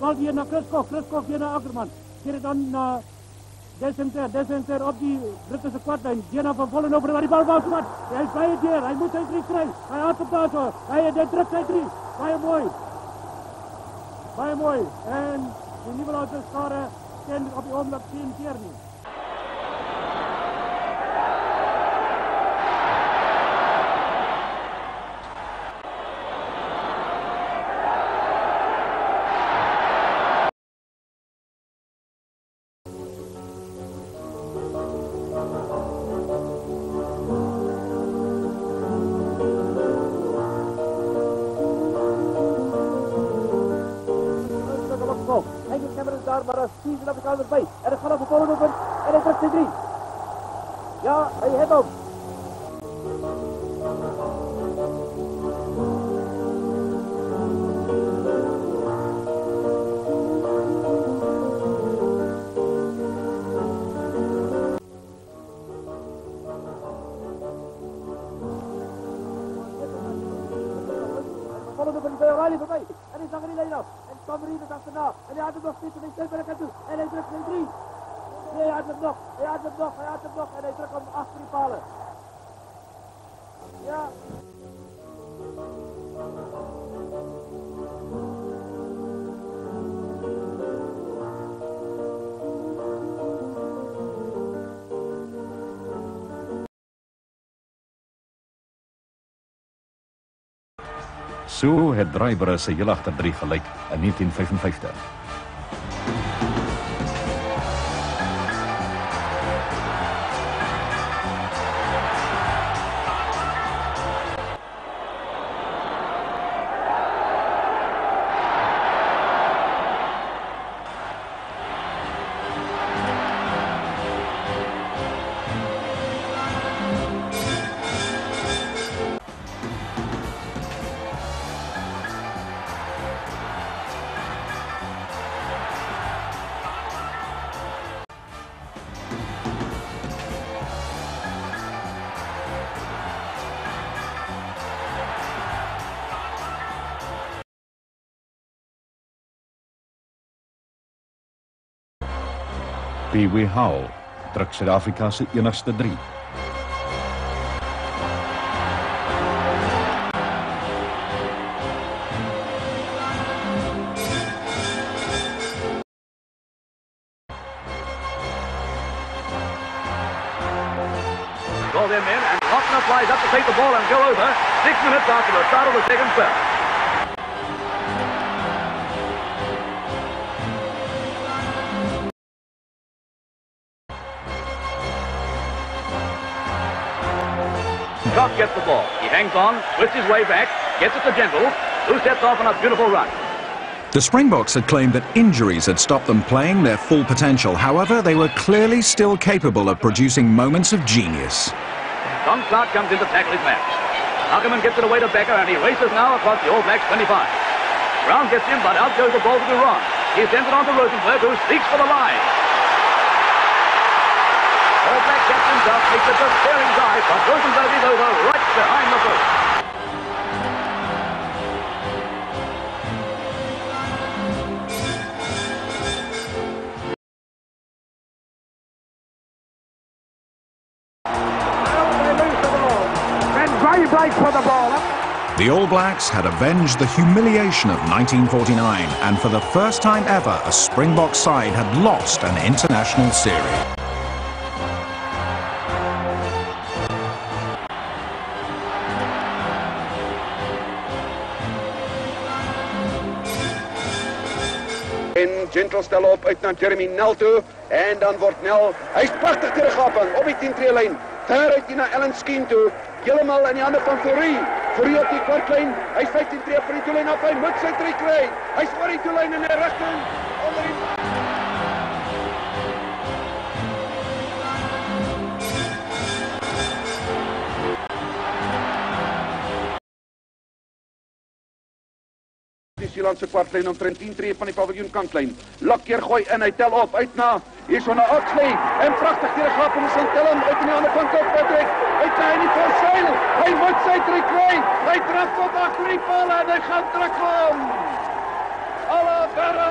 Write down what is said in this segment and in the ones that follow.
bal weer naar Kriskov weer naar Ackerman. Keer het dan naar Desenter op die Britse kwartlijn. Jena van Vollenhoven, waar die bal wou zwart. Hij is bij het weer, hij moet zijn 3 krijgen. Hij had het daar zo. Hij drukt zijn 3. Baie mooi. En die Nieuwelaarse skare ken op die oomlik 10 keer nie. Maar als Steven op de kant erbij. En het gaat op de Vollenhoven. En hij drukt zijn 3. Ja, hij heeft hem. Vollenhoven is bij Oranje voorbij. En hij zag er niet alleen af. Tom Reed achterna. En hij had hem nog steeds. En hij steekt bij de kant toe. En hij drukt zijn 3. Nee, hij had hem nog. Hij had hem nog. En hij drukt hem achter die palen. Ja. So het Draaibare se heel agter 3 gelyk in 1955. Pee Wee Howell druk Suid-Afrika se enigste 3. Draw them in, and Hoffner flies up to take the ball and go over 6 minutes after the start of the second spell. Scott gets the ball. He hangs on, twists his way back, gets it to Gentle, who sets off on a beautiful run. The Springboks had claimed that injuries had stopped them playing their full potential. However, they were clearly still capable of producing moments of genius. Don Clark comes in to tackle his match. Ackerman gets it away to Becker, and he races now across the All Blacks 25. Brown gets him, but out goes the ball to Duran. He sends it on to Rosenberg, who seeks for the line. All Black captain Duff makes it a staring dive, but Rosenberg is over right behind the post. The All Blacks had avenged the humiliation of 1949, and for the first time ever, a Springbok side had lost an international series. En Gentle stel op uit naar Jeremy Nel toe. En dan wordt Nel, hij is prachtig teruggaping op die 10-3-lijn. Daar uit hij naar Alan Skeen toe. Helemaal aan die hande van Fourie. Fourie op die kwartlijn. Hij is 15 tree van die toelijn af. Hij moet zijn 3 kry. Hij is voor die toelijn in die richting. Onder die... Die Seelandse kwartlijn omtrent 10 tree van die paviljoen kantlijn. Lokkeer gooi en hy tel op. Uit na, hier is van die Oxley. En prachtig teruggap om zijn tellen. Uit in die hande van Kop Patrick. Uit na in die voorseil. Hy moet sy 3 kry. Hy trap tot achter die paal en hy gaan terugkom. Alle verre.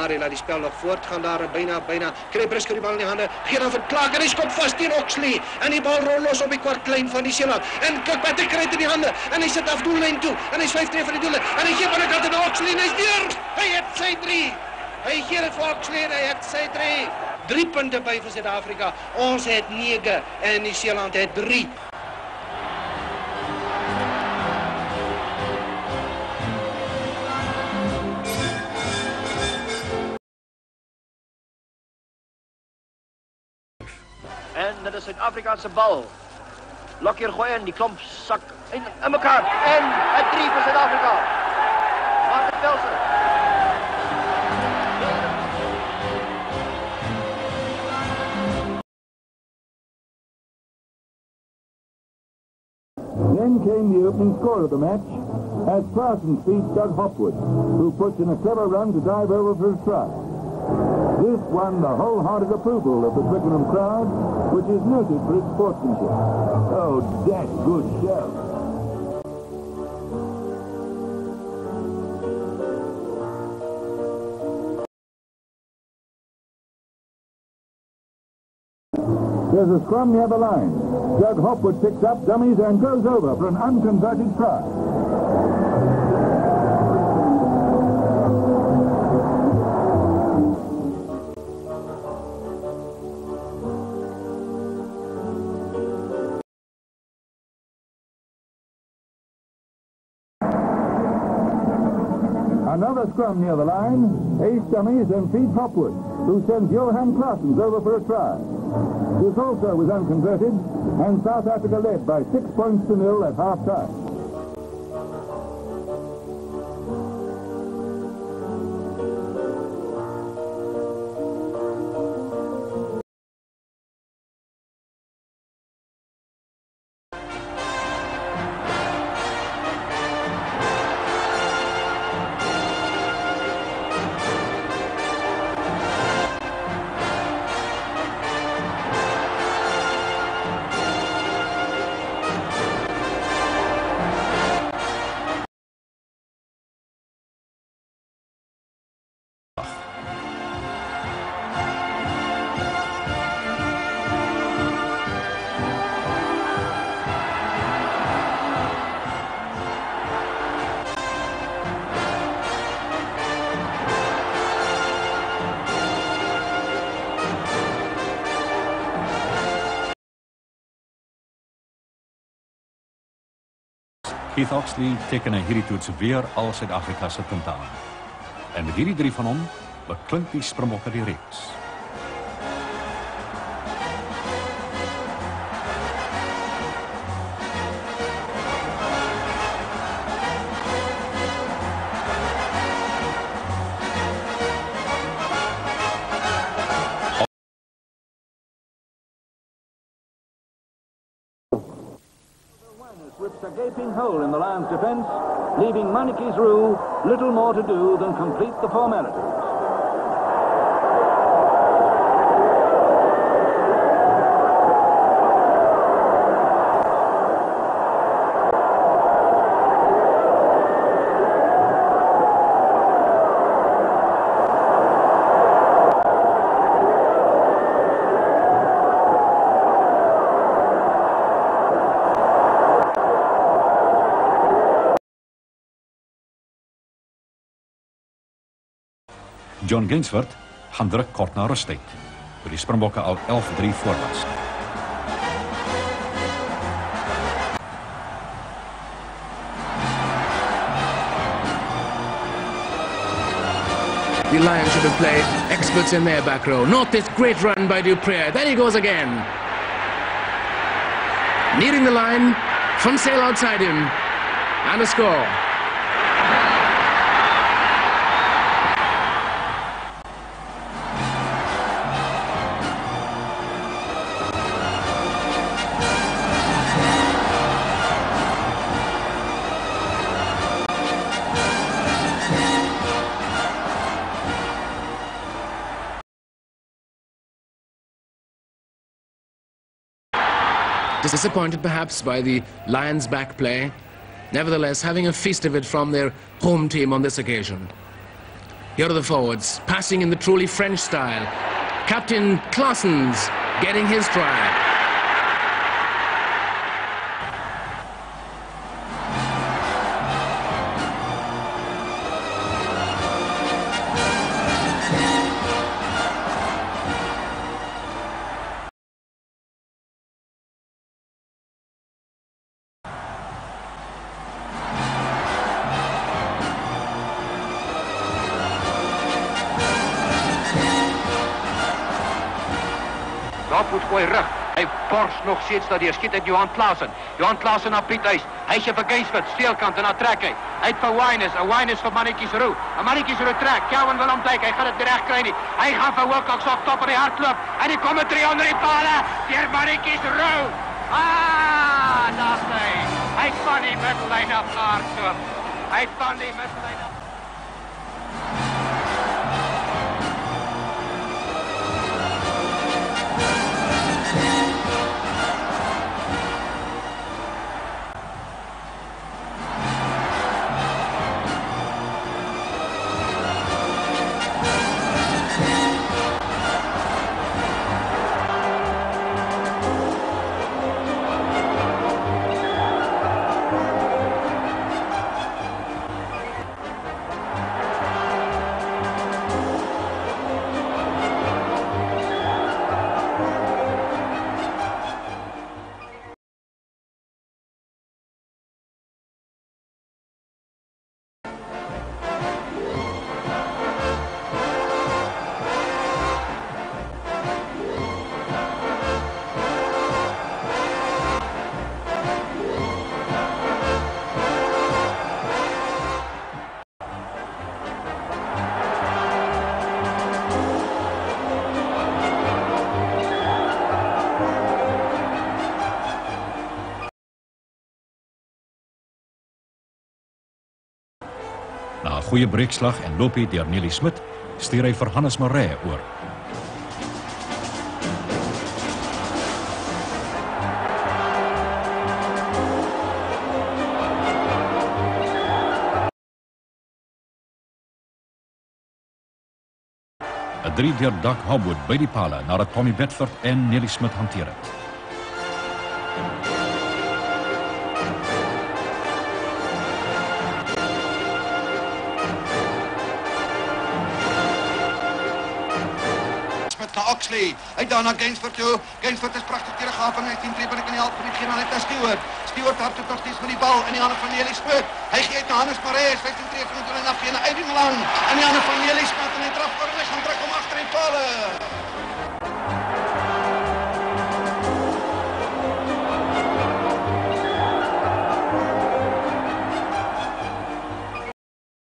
Mari laat die spel nog voortgaan daar, bijna. Krijg Briscoe die bal in die handen, gee dan vir Clark en hy skop vast teen Oxley. En die bal rol los op die kwartlijn van die Zeeland. En Kirkpatrick krijgt in die handen en hy sit af doellijn toe. En hy is 5-2 van die doellijn. En hy gee van die kant in Oxley en hy is deur. Hy het sy 3. Hy gee het vir Oxley en hy het sy 3. 3 punte by vir Suid-Afrika. Ons het 9 en die Zeeland het 3. En dit is Suid-Afrikaanse bal. Lockyer gooi in, die klomp sak in mekaar. En het 3 vir Suid-Afrika. Martin Pelser. Then came the opening score of the match as Parsons beat Doug Hopwood, who puts in a clever run to dive over for a try. This won the wholehearted approval of the Twickenham crowd, which is noted for its sportsmanship. Oh, that good show. There's a scrum near the line. Doug Hopwood picks up dummies and goes over for an unconverted try. Another scrum near the line. Ace dummies and feeds Hopwood, who sends Johan Claessens over for a try. This also was unconverted, and South Africa led by 6 points to 0 at half-time. Keith Oxley teken hierdie toets weer al Suid-Afrika se punte aan. En met hierdie 3 van hom beklink die Springbokke die reeks. Rips a gaping hole in the Lions' defence, leaving Maniki's Roo little more to do than complete the formalities. John Gainsford gaan druk kort na rustyd, toe die Springbokke al 11-3 voor was. The Lions should have played experts in their back row. Not this great run by Dupree. Then he goes again. Nearing the line, Van Zyl outside him. And a score. Disappointed perhaps by the Lions' back play, nevertheless having a feast of it from their home team on this occasion. Here are the forwards, passing in the truly French style. Captain Claessens getting his try. Hopwood gooi rug. Hij borst nog steeds dat hij schiet uit Johan Claessen. Johan Claessen naar Piet Huis. Hij is voor Gainsford, steelkant en dan trek hij. Hij heeft voor Wyness, en Wyness voor Mannetjes Roe. En Mannetjes Roe trek, Kelvin wil omtijken, hij gaat het terecht krijgen. Hij gaat voor Wilcox op top en hij hardloop. En die komen 300 in palen, die Mannetjes Roe. Ah, dat is hij. Hij van die middenlijn op Aardschop. Hij van die middenlijn op. Na 'n goeie breekslag en loopie deur Nelly Smit, stuur hy vir Hannes Maree oor. Een 3 deur Doug Hopwood by die pale nadat Tommy Bedford en Nelly Smit hanteer het. Oxley, hij daar naar Gainsford toe. Gainsford is prachtig teruggehapend. Hij is 10 treppen in de helft van die Gerard naar Stewart. Stewart had het nog steeds met die bal in die handen van Nelly Smit. Hij geeft naar Hannes Maree, 15 treppen en afgeven naar Eddie Malan. En die handen van Nelly Smit en hij traf voor de weg gaan terug om achter in palen.